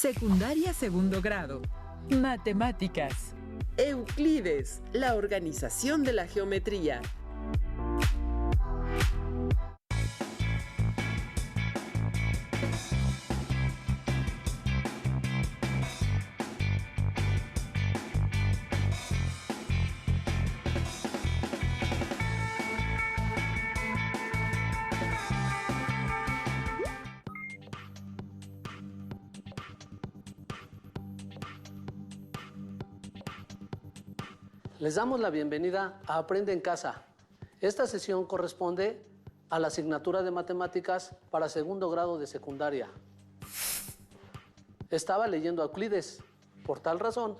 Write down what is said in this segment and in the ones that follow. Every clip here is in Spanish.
Secundaria segundo grado. Matemáticas. Euclides, la organización de la geometría. Les damos la bienvenida a Aprende en Casa. Esta sesión corresponde a la asignatura de Matemáticas para segundo grado de secundaria. Estaba leyendo a Euclides. Por tal razón,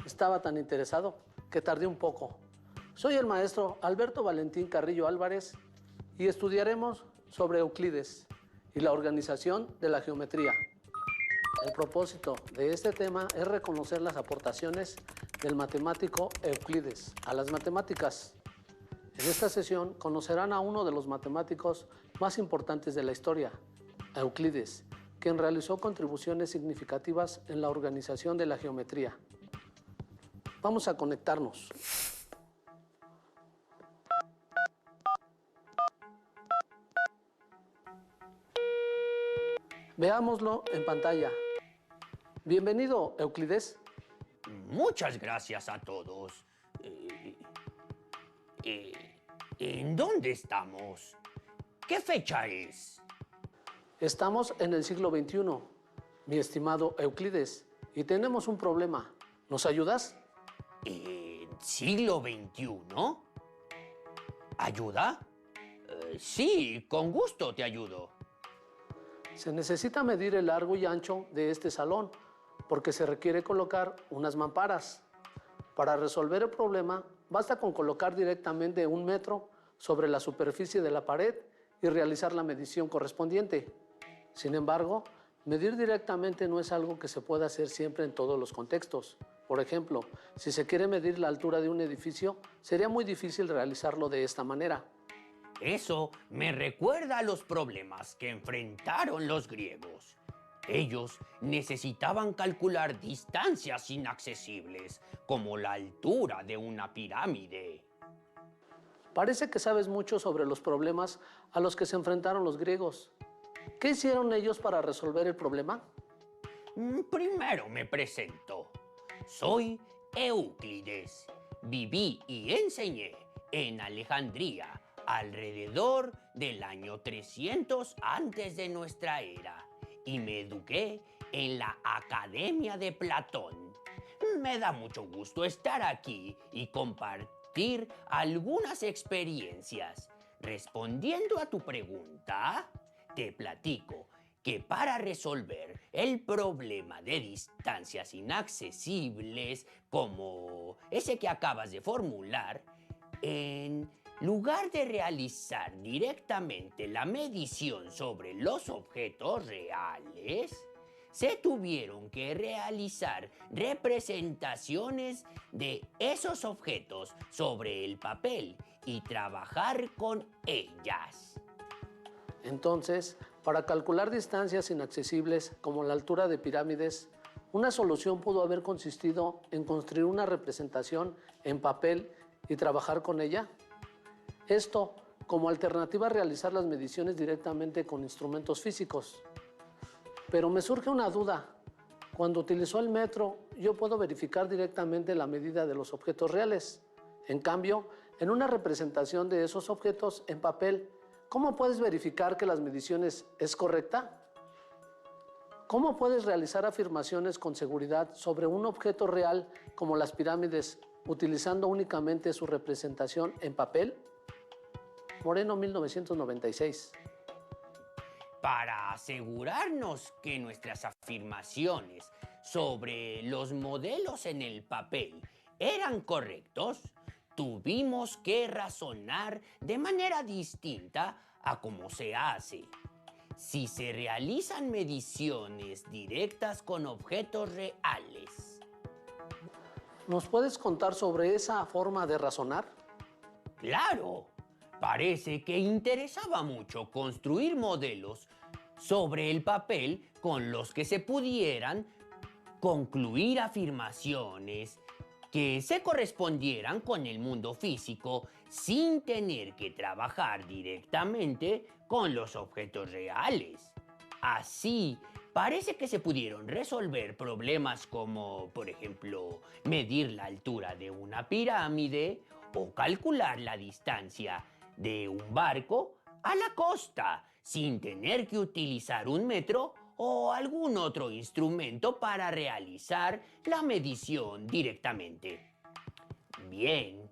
estaba tan interesado que tardé un poco. Soy el maestro Alberto Valentín Carrillo Álvarez y estudiaremos sobre Euclides y la organización de la geometría. El propósito de este tema es reconocer las aportaciones del matemático Euclides a las matemáticas. En esta sesión conocerán a uno de los matemáticos más importantes de la historia, Euclides, quien realizó contribuciones significativas en la organización de la geometría. Vamos a conectarnos. Veámoslo en pantalla. Bienvenido, Euclides. Muchas gracias a todos. ¿En dónde estamos? ¿Qué fecha es? Estamos en el siglo XXI, mi estimado Euclides, y tenemos un problema. ¿Nos ayudas? ¿Siglo XXI? ¿Ayuda? Sí, con gusto te ayudo. Se necesita medir el largo y ancho de este salón, porque se requiere colocar unas mamparas. Para resolver el problema, basta con colocar directamente 1 metro sobre la superficie de la pared y realizar la medición correspondiente. Sin embargo, medir directamente no es algo que se pueda hacer siempre en todos los contextos. Por ejemplo, si se quiere medir la altura de un edificio, sería muy difícil realizarlo de esta manera. Eso me recuerda a los problemas que enfrentaron los griegos. Ellos necesitaban calcular distancias inaccesibles, como la altura de una pirámide. Parece que sabes mucho sobre los problemas a los que se enfrentaron los griegos. ¿Qué hicieron ellos para resolver el problema? Primero me presento. Soy Euclides. Viví y enseñé en Alejandría alrededor del año 300 antes de nuestra era. Y me eduqué en la Academia de Platón. Me da mucho gusto estar aquí y compartir algunas experiencias. Respondiendo a tu pregunta, te platico que para resolver el problema de distancias inaccesibles, como ese que acabas de formular, en lugar de realizar directamente la medición sobre los objetos reales, se tuvieron que realizar representaciones de esos objetos sobre el papel y trabajar con ellas. Entonces, para calcular distancias inaccesibles como la altura de pirámides, una solución pudo haber consistido en construir una representación en papel y trabajar con ella. Esto como alternativa a realizar las mediciones directamente con instrumentos físicos. Pero me surge una duda. Cuando utilizó el metro, yo puedo verificar directamente la medida de los objetos reales. En cambio, en una representación de esos objetos en papel, ¿cómo puedes verificar que las mediciones es correcta? ¿Cómo puedes realizar afirmaciones con seguridad sobre un objeto real como las pirámides utilizando únicamente su representación en papel? Moreno, 1996. Para asegurarnos que nuestras afirmaciones sobre los modelos en el papel eran correctos, tuvimos que razonar de manera distinta a cómo se hace. Si se realizan mediciones directas con objetos reales. ¿Nos puedes contar sobre esa forma de razonar? ¡Claro! Parece que interesaba mucho construir modelos sobre el papel con los que se pudieran concluir afirmaciones que se correspondieran con el mundo físico sin tener que trabajar directamente con los objetos reales. Así, parece que se pudieron resolver problemas como, por ejemplo, medir la altura de una pirámide o calcular la distancia de un barco a la costa sin tener que utilizar un metro o algún otro instrumento para realizar la medición directamente. Bien,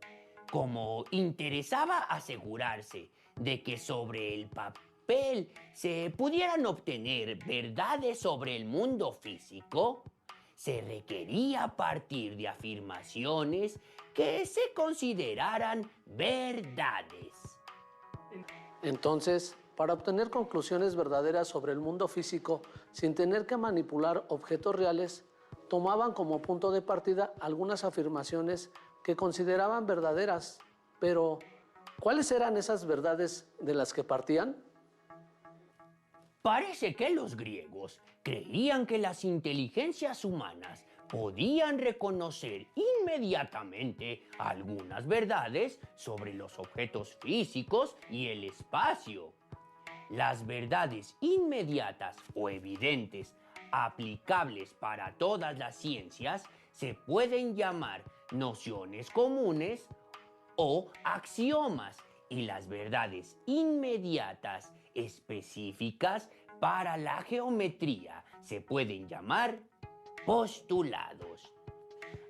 como interesaba asegurarse de que sobre el papel se pudieran obtener verdades sobre el mundo físico, se requería partir de afirmaciones que se consideraran verdades. Entonces, para obtener conclusiones verdaderas sobre el mundo físico sin tener que manipular objetos reales, tomaban como punto de partida algunas afirmaciones que consideraban verdaderas. Pero, ¿cuáles eran esas verdades de las que partían? Parece que los griegos creían que las inteligencias humanas podían reconocer inmediatamente algunas verdades sobre los objetos físicos y el espacio. Las verdades inmediatas o evidentes aplicables para todas las ciencias se pueden llamar nociones comunes o axiomas, y las verdades inmediatas específicas para la geometría se pueden llamar postulados.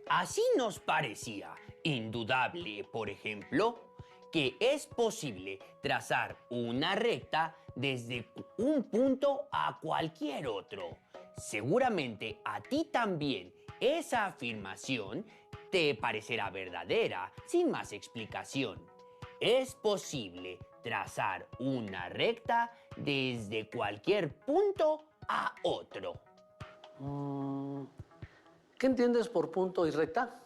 Así nos parecía indudable, por ejemplo, que es posible trazar una recta desde un punto a cualquier otro. Seguramente a ti también esa afirmación te parecerá verdadera, sin más explicación. Es posible trazar una recta desde cualquier punto a otro. ¿Qué entiendes por punto y recta?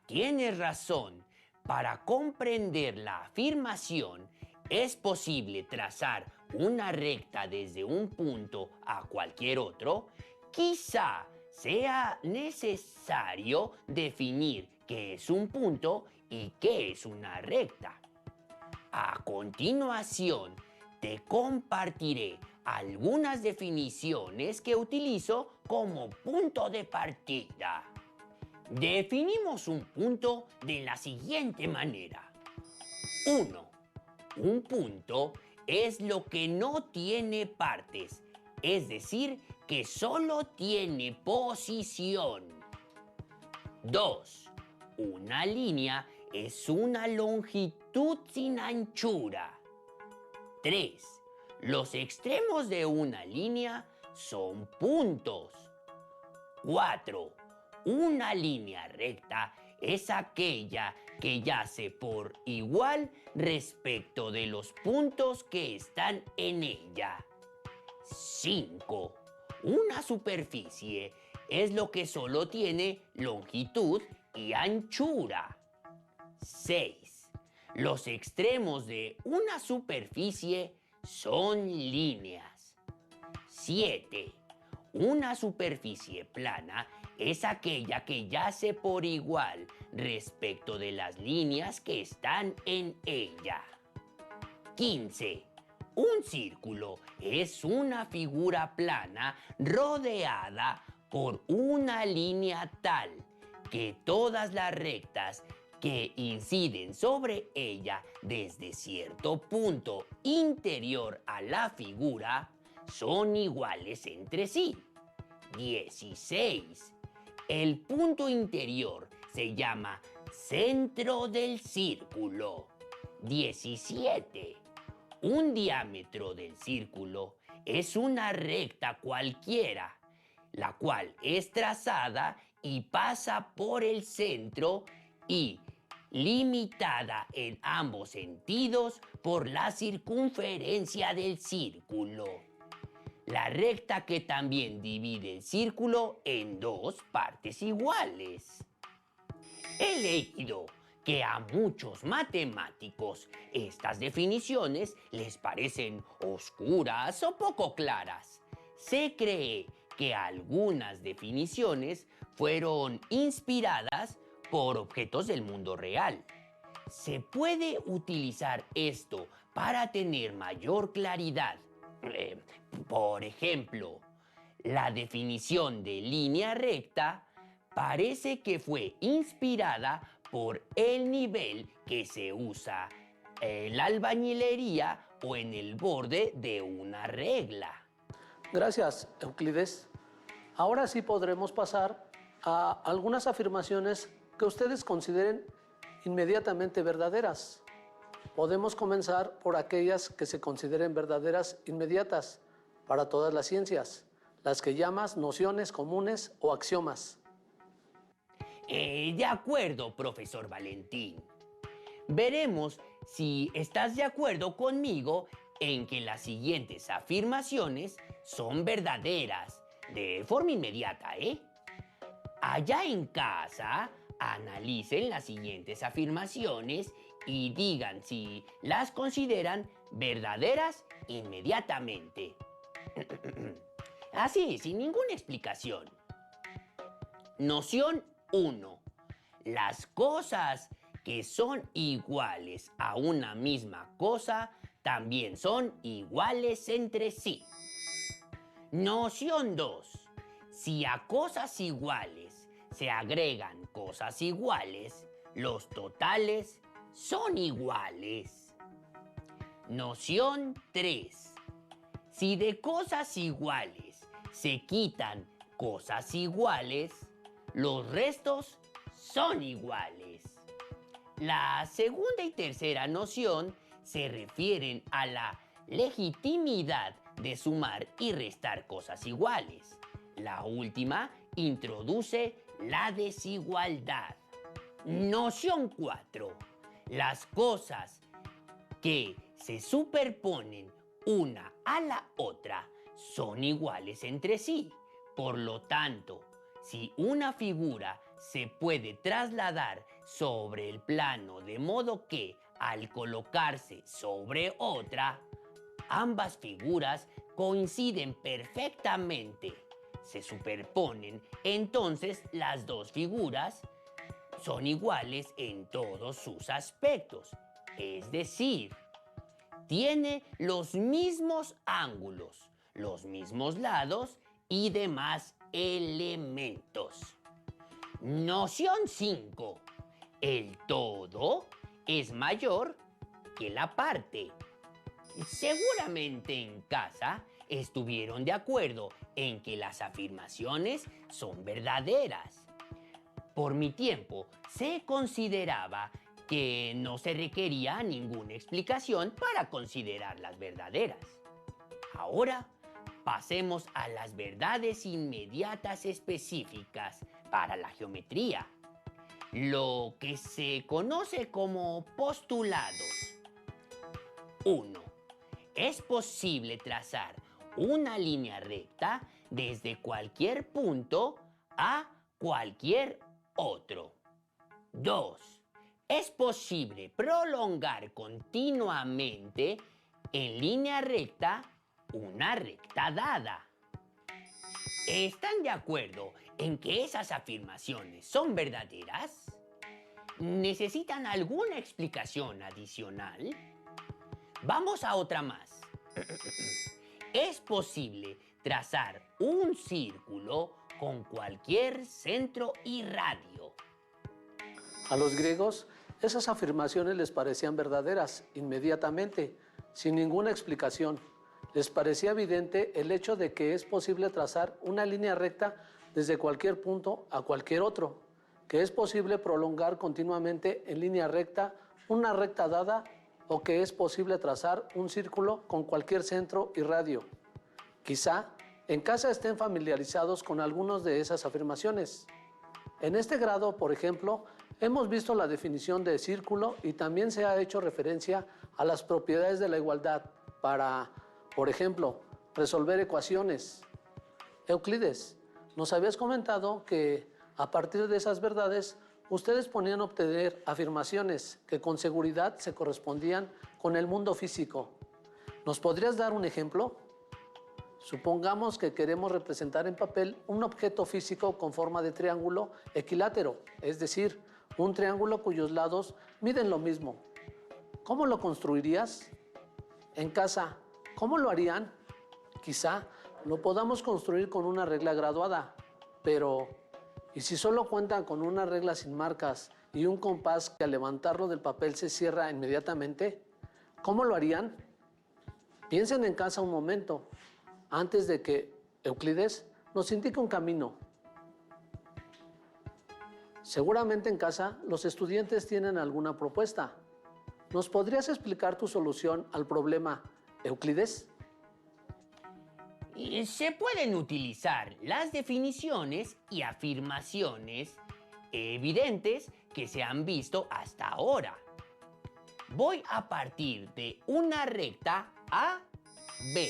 Tienes razón. Para comprender la afirmación, es posible trazar una recta desde un punto a cualquier otro. Quizá sea necesario definir qué es un punto y qué es una recta. A continuación, te compartiré algunas definiciones que utilizo como punto de partida. Definimos un punto de la siguiente manera. 1. Un punto es lo que no tiene partes, es decir, que solo tiene posición. 2. Una línea es una longitud sin anchura. 3. Los extremos de una línea son puntos. 4. Una línea recta es aquella que yace por igual respecto de los puntos que están en ella. 5. Una superficie es lo que solo tiene longitud y anchura. 6. Los extremos de una superficie son líneas. 7. Una superficie plana es aquella que yace por igual respecto de las líneas que están en ella. 15. Un círculo es una figura plana rodeada por una línea tal que todas las rectas que inciden sobre ella desde cierto punto interior a la figura son iguales entre sí. 16. El punto interior se llama centro del círculo. 17. Un diámetro del círculo es una recta cualquiera, la cual es trazada y pasa por el centro y limitada en ambos sentidos por la circunferencia del círculo. La recta que también divide el círculo en dos partes iguales. He leído que a muchos matemáticos estas definiciones les parecen oscuras o poco claras. Se cree que algunas definiciones fueron inspiradas por objetos del mundo real. Se puede utilizar esto para tener mayor claridad. Por ejemplo, la definición de línea recta parece que fue inspirada por el nivel que se usa en la albañilería o en el borde de una regla. Gracias, Euclides. Ahora sí podremos pasar a algunas afirmaciones que ustedes consideren inmediatamente verdaderas. Podemos comenzar por aquellas que se consideren verdaderas inmediatas para todas las ciencias, las que llamas nociones comunes o axiomas. De acuerdo, profesor Valentín. Veremos si estás de acuerdo conmigo en que las siguientes afirmaciones son verdaderas de forma inmediata, ¿eh? Allá en casa, analicen las siguientes afirmaciones y digan si las consideran verdaderas inmediatamente. Así, sin ninguna explicación. Noción 1. Las cosas que son iguales a una misma cosa también son iguales entre sí. Noción 2. Si a cosas iguales se agregan cosas iguales, los totales son iguales. Noción 3. Si de cosas iguales se quitan cosas iguales, los restos son iguales. La segunda y tercera noción se refieren a la legitimidad de sumar y restar cosas iguales. La última introduce la desigualdad. Noción 4. Las cosas que se superponen una a la otra son iguales entre sí. Por lo tanto, si una figura se puede trasladar sobre el plano de modo que, al colocarse sobre otra, ambas figuras coinciden perfectamente, se superponen, entonces las dos figuras son iguales en todos sus aspectos. Es decir, tiene los mismos ángulos, los mismos lados y demás elementos. Noción 5. El todo es mayor que la parte. Seguramente en casa estuvieron de acuerdo en que las afirmaciones son verdaderas. Por mi tiempo se consideraba que no se requería ninguna explicación para considerarlas verdaderas. Ahora pasemos a las verdades inmediatas específicas para la geometría, lo que se conoce como postulados. 1. Es posible trazar una línea recta desde cualquier punto a cualquier otro. 2. Es posible prolongar continuamente en línea recta una recta dada. ¿Están de acuerdo en que esas afirmaciones son verdaderas? ¿Necesitan alguna explicación adicional? Vamos a otra más. Es posible trazar un círculo con cualquier centro y radio. A los griegos, esas afirmaciones les parecían verdaderas inmediatamente, sin ninguna explicación. Les parecía evidente el hecho de que es posible trazar una línea recta desde cualquier punto a cualquier otro, que es posible prolongar continuamente en línea recta una recta dada o que es posible trazar un círculo con cualquier centro y radio. Quizá en casa estén familiarizados con algunas de esas afirmaciones. En este grado, por ejemplo, hemos visto la definición de círculo y también se ha hecho referencia a las propiedades de la igualdad para, por ejemplo, resolver ecuaciones. Euclides, nos habías comentado que a partir de esas verdades ustedes ponían obtener afirmaciones que con seguridad se correspondían con el mundo físico. ¿Nos podrías dar un ejemplo? Supongamos que queremos representar en papel un objeto físico con forma de triángulo equilátero, es decir, un triángulo cuyos lados miden lo mismo. ¿Cómo lo construirías? En casa, ¿cómo lo harían? Quizá lo podamos construir con una regla graduada, pero ¿y si solo cuentan con una regla sin marcas y un compás que al levantarlo del papel se cierra inmediatamente? ¿Cómo lo harían? Piensen en casa un momento, antes de que Euclides nos indique un camino. Seguramente en casa los estudiantes tienen alguna propuesta. ¿Nos podrías explicar tu solución al problema, Euclides? Se pueden utilizar las definiciones y afirmaciones evidentes que se han visto hasta ahora. Voy a partir de una recta AB.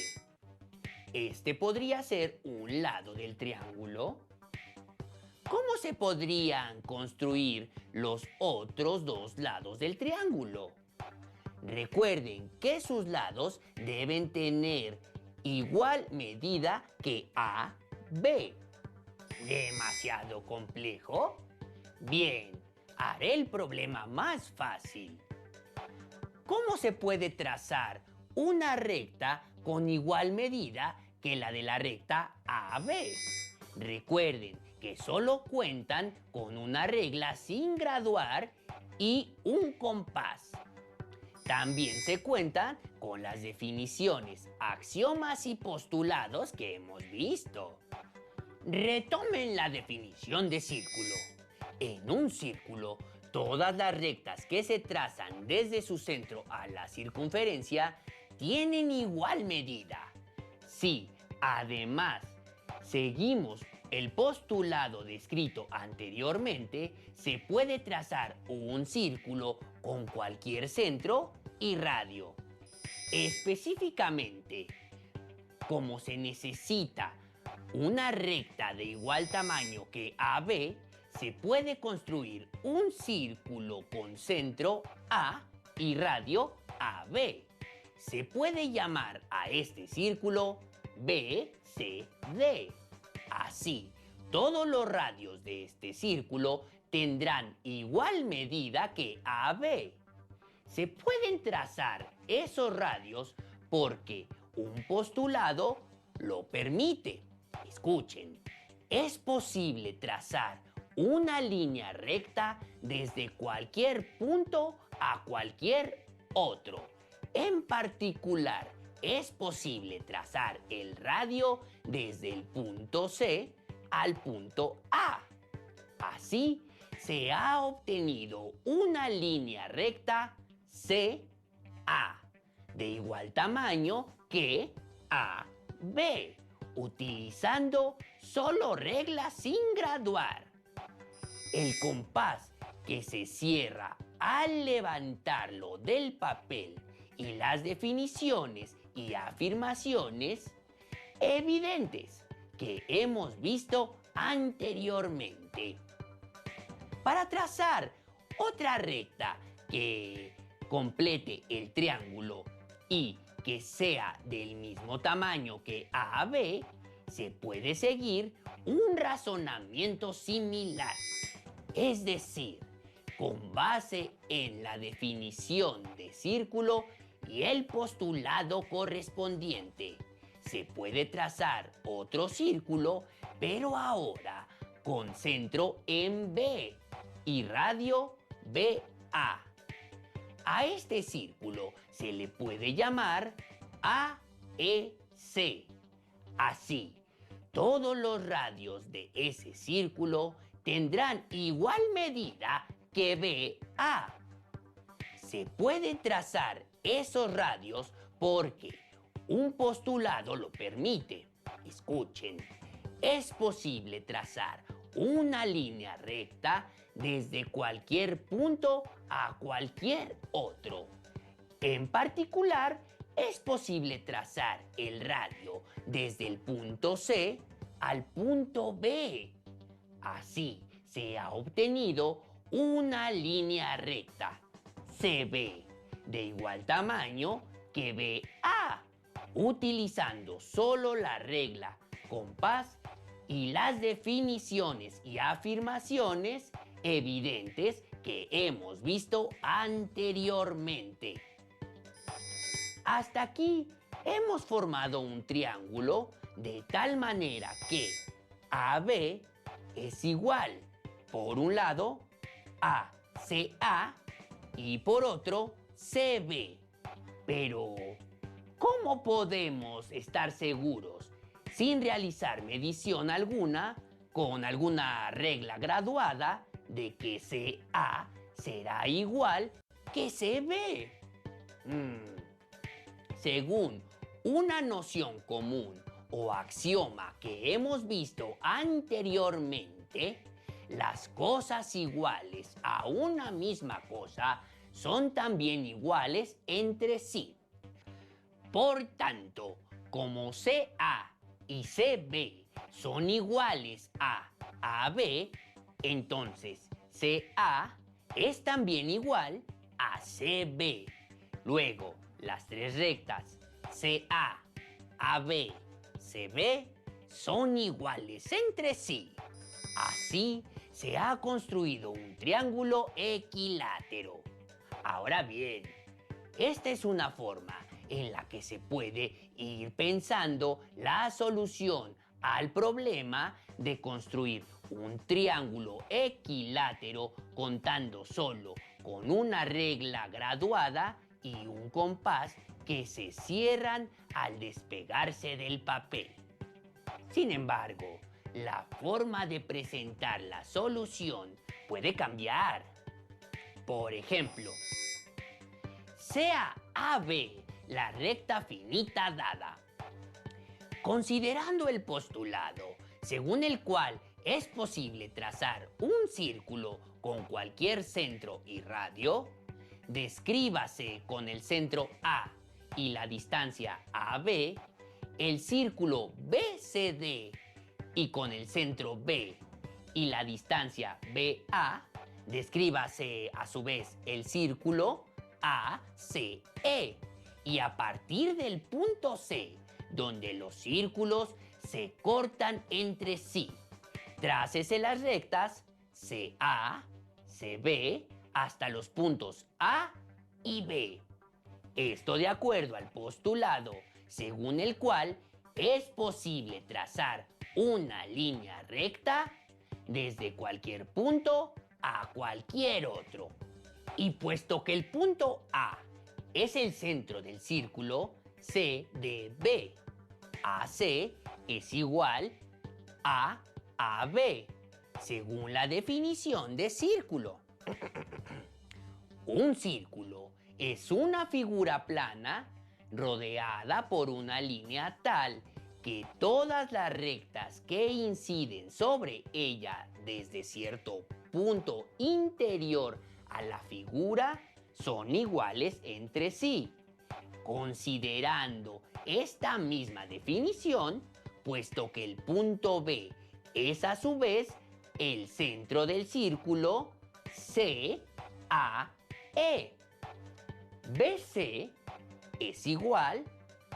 Este podría ser un lado del triángulo. ¿Cómo se podrían construir los otros dos lados del triángulo? Recuerden que sus lados deben tener igual medida que AB. ¿Demasiado complejo? Bien, haré el problema más fácil. ¿Cómo se puede trazar una recta con igual medida que la de la recta AB? Recuerden que solo cuentan con una regla sin graduar y un compás. También se cuentan con las definiciones, axiomas y postulados que hemos visto. Retomen la definición de círculo. En un círculo, todas las rectas que se trazan desde su centro a la circunferencia tienen igual medida. Si, además, seguimos el postulado descrito anteriormente, se puede trazar un círculo con cualquier centro y radio. Específicamente, como se necesita una recta de igual tamaño que AB, se puede construir un círculo con centro A y radio AB. Se puede llamar a este círculo BCD. Así, todos los radios de este círculo tendrán igual medida que AB. Se pueden trazar esos radios porque un postulado lo permite. Escuchen, es posible trazar una línea recta desde cualquier punto a cualquier otro. En particular, es posible trazar el radio desde el punto C al punto A. Así, se ha obtenido una línea recta CA, de igual tamaño que AB, utilizando solo reglas sin graduar. El compás que se cierra al levantarlo del papel y las definiciones y afirmaciones evidentes que hemos visto anteriormente. Para trazar otra recta que complete el triángulo y que sea del mismo tamaño que AB, se puede seguir un razonamiento similar. Es decir, con base en la definición de círculo y el postulado correspondiente, se puede trazar otro círculo, pero ahora con centro en B y radio BA. A este círculo se le puede llamar AEC. Así, todos los radios de ese círculo tendrán igual medida que BA. Se pueden trazar esos radios porque un postulado lo permite. Escuchen, es posible trazar una línea recta desde cualquier punto a cualquier otro. En particular, es posible trazar el radio desde el punto C al punto B. Así se ha obtenido una línea recta, CB, de igual tamaño que BA, utilizando solo la regla compás y las definiciones y afirmaciones evidentes que hemos visto anteriormente. Hasta aquí hemos formado un triángulo de tal manera que AB es igual, por un lado, a CA y por otro, CB. Pero, ¿cómo podemos estar seguros, sin realizar medición alguna, con alguna regla graduada, de que CA será igual que CB? Según una noción común o axioma que hemos visto anteriormente, las cosas iguales a una misma cosa son también iguales entre sí. Por tanto, como CA y CB son iguales a AB, entonces CA es también igual a CB. Luego, las tres rectas CA, AB, CB son iguales entre sí. Así se ha construido un triángulo equilátero. Ahora bien, esta es una forma en la que se puede ir pensando la solución al problema de construir un triángulo equilátero contando solo con una regla graduada y un compás que se cierran al despegarse del papel. Sin embargo, la forma de presentar la solución puede cambiar. Por ejemplo, sea AB la recta finita dada. Considerando el postulado según el cual es posible trazar un círculo con cualquier centro y radio, descríbase con el centro A y la distancia AB el círculo BCD y con el centro B y la distancia BA, descríbase a su vez el círculo ACE. Y a partir del punto C, donde los círculos se cortan entre sí, trácese las rectas CA, CB, hasta los puntos A y B. Esto de acuerdo al postulado, según el cual es posible trazar una línea recta desde cualquier punto a cualquier otro. Y puesto que el punto A es el centro del círculo, C de B, AC es igual a AB, según la definición de círculo. Un círculo es una figura plana rodeada por una línea tal que todas las rectas que inciden sobre ella desde cierto punto interior a la figura son iguales entre sí. Considerando esta misma definición, puesto que el punto B es a su vez el centro del círculo CAE. BC es igual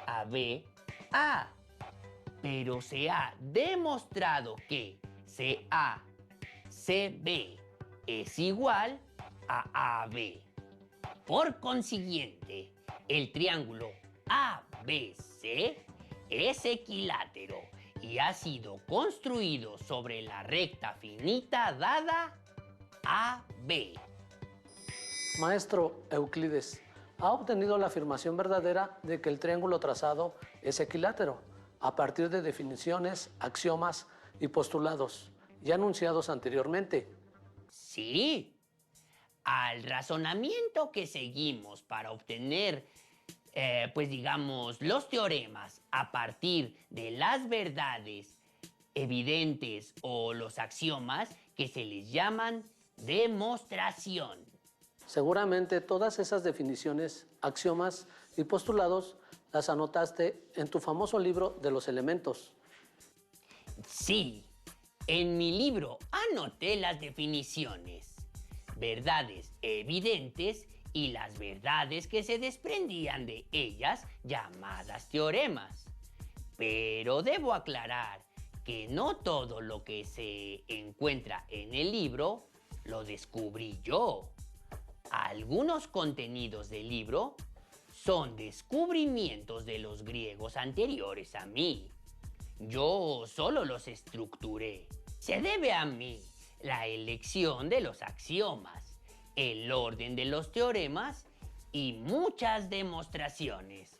a BA, pero se ha demostrado que CB es igual a AB. Por consiguiente, el triángulo ABC es equilátero y ha sido construido sobre la recta finita dada AB. Maestro Euclides, ha obtenido la afirmación verdadera de que el triángulo trazado es equilátero a partir de definiciones, axiomas y postulados ya anunciados anteriormente. Sí. Al razonamiento que seguimos para obtener, pues digamos, los teoremas a partir de las verdades evidentes o los axiomas que se les llaman demostración. Seguramente todas esas definiciones, axiomas y postulados las anotaste en tu famoso libro de los elementos. Sí, en mi libro anoté las definiciones. verdades evidentes y las verdades que se desprendían de ellas, llamadas teoremas. Pero debo aclarar que no todo lo que se encuentra en el libro lo descubrí yo. Algunos contenidos del libro son descubrimientos de los griegos anteriores a mí. Yo solo los estructuré. Se debe a mí la elección de los axiomas, el orden de los teoremas y muchas demostraciones.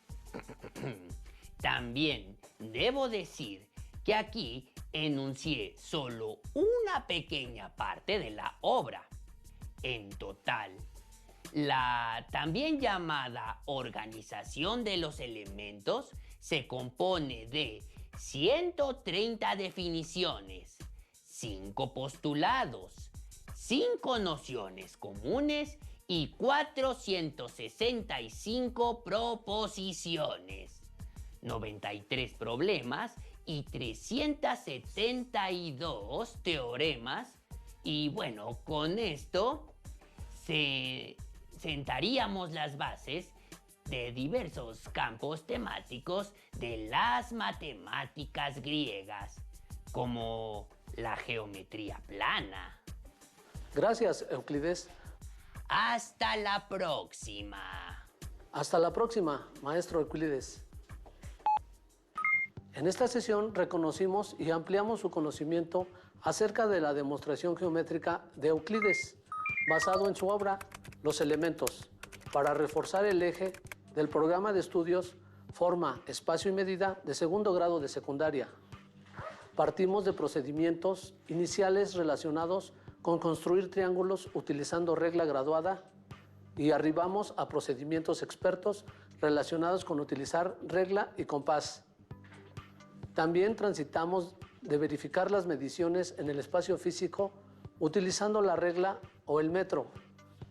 También debo decir que aquí enuncié solo una pequeña parte de la obra. En total, la también llamada organización de los elementos se compone de 130 definiciones, 5 postulados, 5 nociones comunes y 465 proposiciones, 93 problemas y 372 teoremas. Y bueno, con esto sentaríamos las bases de diversos campos temáticos de las matemáticas griegas, como la geometría plana. Gracias, Euclides. Hasta la próxima. Hasta la próxima, maestro Euclides. En esta sesión reconocimos y ampliamos su conocimiento acerca de la demostración geométrica de Euclides, basado en su obra Los elementos, para reforzar el eje del programa de estudios Forma, Espacio y Medida de segundo grado de secundaria. Partimos de procedimientos iniciales relacionados con construir triángulos utilizando regla graduada y arribamos a procedimientos expertos relacionados con utilizar regla y compás. También transitamos de verificar las mediciones en el espacio físico utilizando la regla o el metro,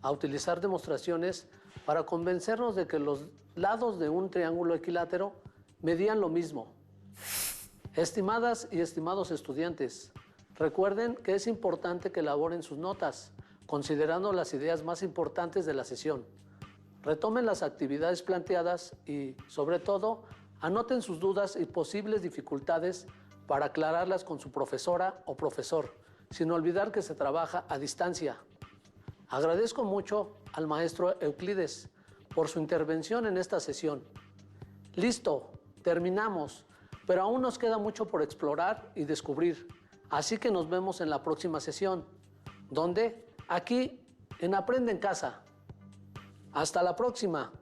a utilizar demostraciones para convencernos de que los lados de un triángulo equilátero medían lo mismo. Estimadas y estimados estudiantes, recuerden que es importante que elaboren sus notas, considerando las ideas más importantes de la sesión. Retomen las actividades planteadas y, sobre todo, anoten sus dudas y posibles dificultades para aclararlas con su profesora o profesor, sin olvidar que se trabaja a distancia. Agradezco mucho al maestro Euclides por su intervención en esta sesión. Listo, terminamos, pero aún nos queda mucho por explorar y descubrir. Así que nos vemos en la próxima sesión. ¿Dónde? Aquí, en Aprende en Casa. Hasta la próxima.